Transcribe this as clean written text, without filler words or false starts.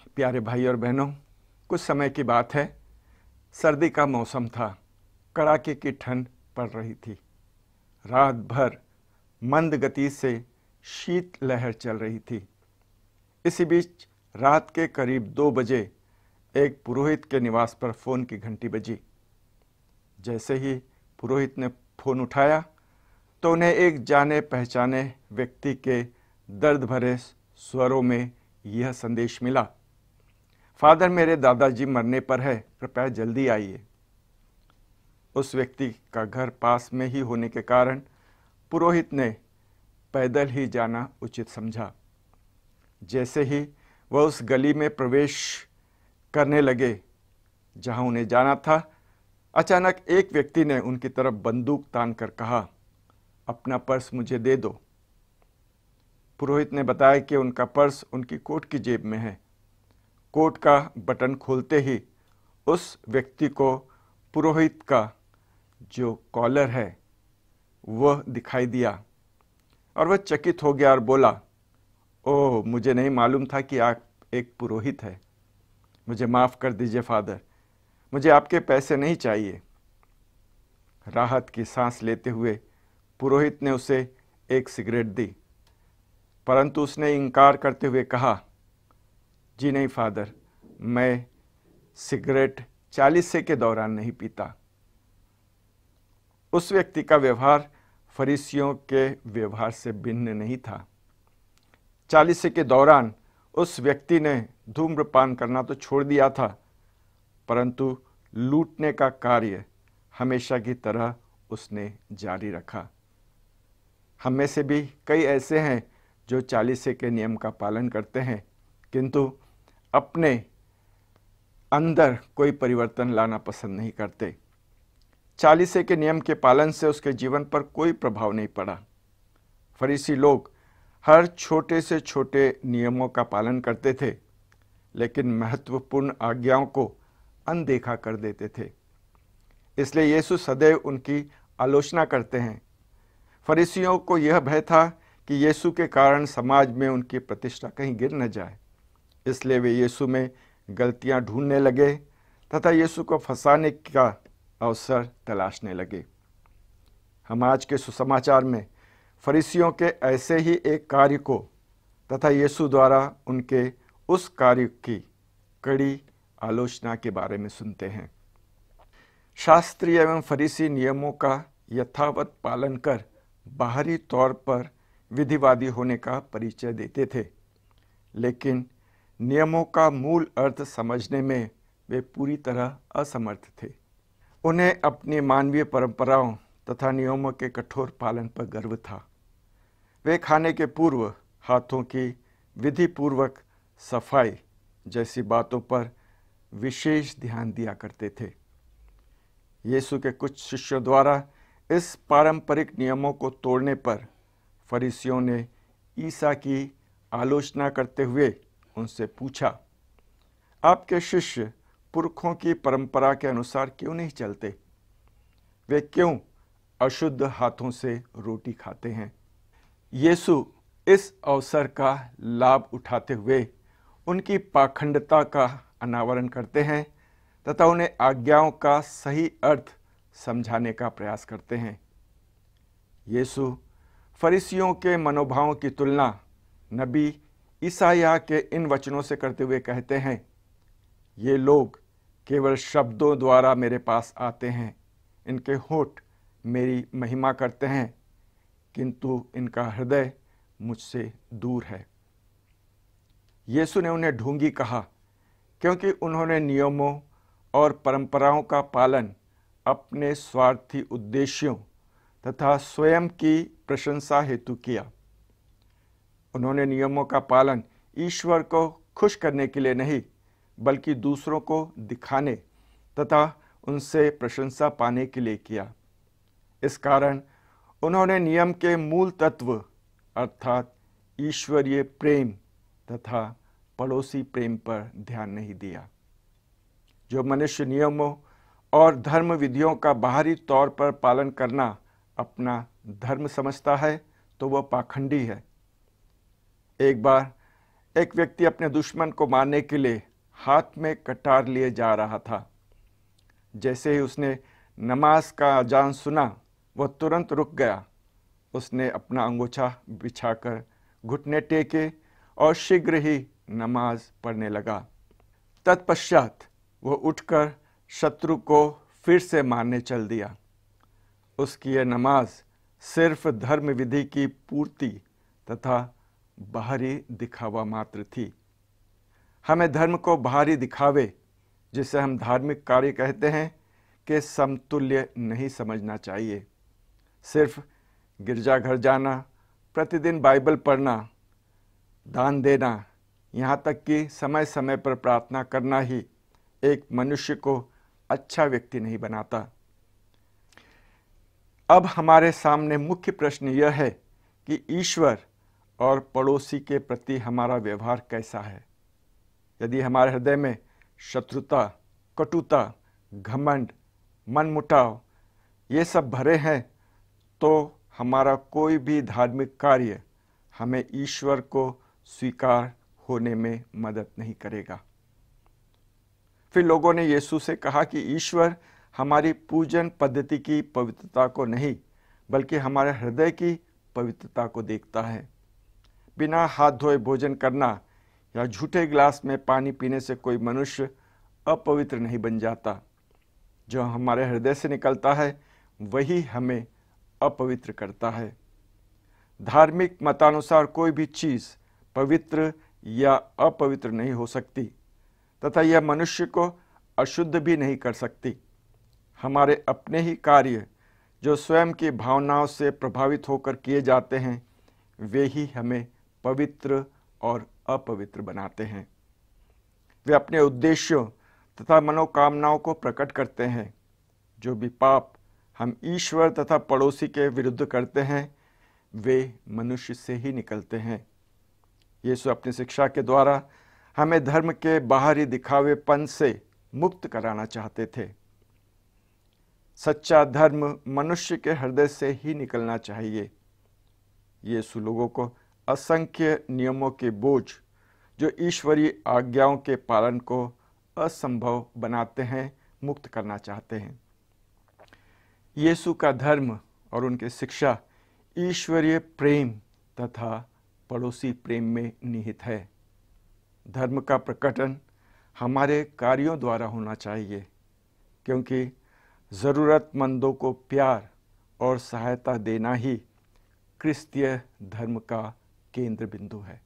प्यारे भाई और बहनों, कुछ समय की बात है। सर्दी का मौसम था। कड़ाके की ठंड पड़ रही थी। रात भर मंद गति से शीत लहर चल रही थी। इसी बीच रात के करीब 2 बजे एक पुरोहित के निवास पर फोन की घंटी बजी। जैसे ही पुरोहित ने फोन उठाया तो उन्हें एक जाने पहचाने व्यक्ति के दर्द भरे स्वरों में यह संदेश मिला, फादर, मेरे दादाजी मरने पर है, कृपया जल्दी आइए। उस व्यक्ति का घर पास में ही होने के कारण पुरोहित ने पैदल ही जाना उचित समझा। जैसे ही वह उस गली में प्रवेश करने लगे जहां उन्हें जाना था, अचानक एक व्यक्ति ने उनकी तरफ बंदूक तान कर कहा, अपना पर्स मुझे दे दो। पुरोहित ने बताया कि उनका पर्स उनकी कोट की जेब में है। कोट का बटन खोलते ही उस व्यक्ति को पुरोहित का जो कॉलर है वह दिखाई दिया और वह चकित हो गया और बोला, ओह, मुझे नहीं मालूम था कि आप एक पुरोहित है। मुझे माफ़ कर दीजिए फादर, मुझे आपके पैसे नहीं चाहिए। राहत की सांस लेते हुए पुरोहित ने उसे एक सिगरेट दी, परंतु उसने इनकार करते हुए कहा, जी नहीं फादर, मैं सिगरेट 40 के दौरान नहीं पीता। उस व्यक्ति का व्यवहार फरीसियों के व्यवहार से भिन्न नहीं था। 40 के दौरान उस व्यक्ति ने धूम्रपान करना तो छोड़ दिया था, परंतु लूटने का कार्य हमेशा की तरह उसने जारी रखा। हम में से भी कई ऐसे हैं जो 40 के नियम का पालन करते हैं, किंतु अपने अंदर कोई परिवर्तन लाना पसंद नहीं करते। 40 के नियम के पालन से उसके जीवन पर कोई प्रभाव नहीं पड़ा। फरीसी लोग हर छोटे से छोटे नियमों का पालन करते थे, लेकिन महत्वपूर्ण आज्ञाओं को अनदेखा कर देते थे। इसलिए यीशु सदैव उनकी आलोचना करते हैं। फरीसियों को यह भय था कि यीशु के कारण समाज में उनकी प्रतिष्ठा कहीं गिर न जाए, इसलिए वे यीशु में गलतियां ढूंढने लगे तथा यीशु को फंसाने का अवसर तलाशने लगे। हम आज के सुसमाचार में फरीसियों के ऐसे ही एक कार्य को तथा यीशु द्वारा उनके उस कार्य की कड़ी आलोचना के बारे में सुनते हैं। शास्त्रीय एवं फरीसी नियमों का यथावत पालन कर बाहरी तौर पर विधिवादी होने का परिचय देते थे, लेकिन नियमों का मूल अर्थ समझने में वे पूरी तरह असमर्थ थे। उन्हें अपनी मानवीय परंपराओं तथा नियमों के कठोर पालन पर गर्व था। वे खाने के पूर्व हाथों की विधिपूर्वक सफाई जैसी बातों पर विशेष ध्यान दिया करते थे। यीशु के कुछ शिष्यों द्वारा इस पारंपरिक नियमों को तोड़ने पर फरीसियों ने ईसा की आलोचना करते हुए उनसे पूछा, आपके शिष्य पुरखों की परंपरा के अनुसार क्यों नहीं चलते? वे क्यों अशुद्ध हाथों से रोटी खाते हैं? यीशु इस अवसर का लाभ उठाते हुए उनकी पाखंडता का अनावरण करते हैं तथा उन्हें आज्ञाओं का सही अर्थ समझाने का प्रयास करते हैं। यीशु फरीसियों के मनोभावों की तुलना नबी ईसाया के इन वचनों से करते हुए कहते हैं, ये लोग केवल शब्दों द्वारा मेरे पास आते हैं, इनके होठ मेरी महिमा करते हैं, किंतु इनका हृदय मुझसे दूर है। यीशु ने उन्हें ढोंगी कहा, क्योंकि उन्होंने नियमों और परंपराओं का पालन अपने स्वार्थी उद्देश्यों तथा स्वयं की प्रशंसा हेतु किया। उन्होंने नियमों का पालन ईश्वर को खुश करने के लिए नहीं, बल्कि दूसरों को दिखाने तथा उनसे प्रशंसा पाने के लिए किया। इस कारण उन्होंने नियम के मूल तत्व अर्थात ईश्वरीय प्रेम तथा पड़ोसी प्रेम पर ध्यान नहीं दिया। जो मनुष्य नियमों और धर्म विधियों का बाहरी तौर पर पालन करना अपना धर्म समझता है, तो वह पाखंडी है। एक बार एक व्यक्ति अपने दुश्मन को मारने के लिए हाथ में कटार लिए जा रहा था। जैसे ही उसने नमाज का अजान सुना, वह तुरंत रुक गया। उसने अपना अंगोछा बिछाकर घुटने टेके और शीघ्र ही नमाज पढ़ने लगा। तत्पश्चात वह उठकर शत्रु को फिर से मारने चल दिया। उसकी यह नमाज सिर्फ धर्म विधि की पूर्ति तथा बाहरी दिखावा मात्र थी। हमें धर्म को बाहरी दिखावे, जिसे हम धार्मिक कार्य कहते हैं, के समतुल्य नहीं समझना चाहिए। सिर्फ गिरजाघर जाना, प्रतिदिन बाइबल पढ़ना, दान देना, यहाँ तक कि समय समय पर प्रार्थना करना ही एक मनुष्य को अच्छा व्यक्ति नहीं बनाता। अब हमारे सामने मुख्य प्रश्न यह है कि ईश्वर और पड़ोसी के प्रति हमारा व्यवहार कैसा है। यदि हमारे हृदय में शत्रुता, कटुता, घमंड, मनमुटाव ये सब भरे हैं, तो हमारा कोई भी धार्मिक कार्य हमें ईश्वर को स्वीकार होने में मदद नहीं करेगा। फिर लोगों ने यीशु से कहा कि ईश्वर हमारी पूजन पद्धति की पवित्रता को नहीं, बल्कि हमारे हृदय की पवित्रता को देखता है। बिना हाथ धोए भोजन करना या झूठे गिलास में पानी पीने से कोई मनुष्य अपवित्र नहीं बन जाता। जो हमारे हृदय से निकलता है वही हमें अपवित्र करता है। धार्मिक मतानुसार कोई भी चीज़ पवित्र या अपवित्र नहीं हो सकती तथा यह मनुष्य को अशुद्ध भी नहीं कर सकती। हमारे अपने ही कार्य जो स्वयं की भावनाओं से प्रभावित होकर किए जाते हैं, वे ही हमें पवित्र और अपवित्र बनाते हैं। वे अपने उद्देश्यों तथा मनोकामनाओं को प्रकट करते हैं। जो भी पाप हम ईश्वर तथा पड़ोसी के विरुद्ध करते हैं, वे मनुष्य से ही निकलते हैं। यीशु अपनी शिक्षा के द्वारा हमें धर्म के बाहरी दिखावेपन से मुक्त कराना चाहते थे। सच्चा धर्म मनुष्य के हृदय से ही निकलना चाहिए। यीशु लोगों को असंख्य नियमों के बोझ जो ईश्वरीय आज्ञाओं के पालन को असंभव बनाते हैं, मुक्त करना चाहते हैं। यीशु का धर्म और उनकी शिक्षा ईश्वरीय प्रेम तथा पड़ोसी प्रेम में निहित है। धर्म का प्रकटन हमारे कार्यों द्वारा होना चाहिए, क्योंकि ज़रूरतमंदों को प्यार और सहायता देना ही क्रिस्तीय धर्म का केंद्र बिंदु है।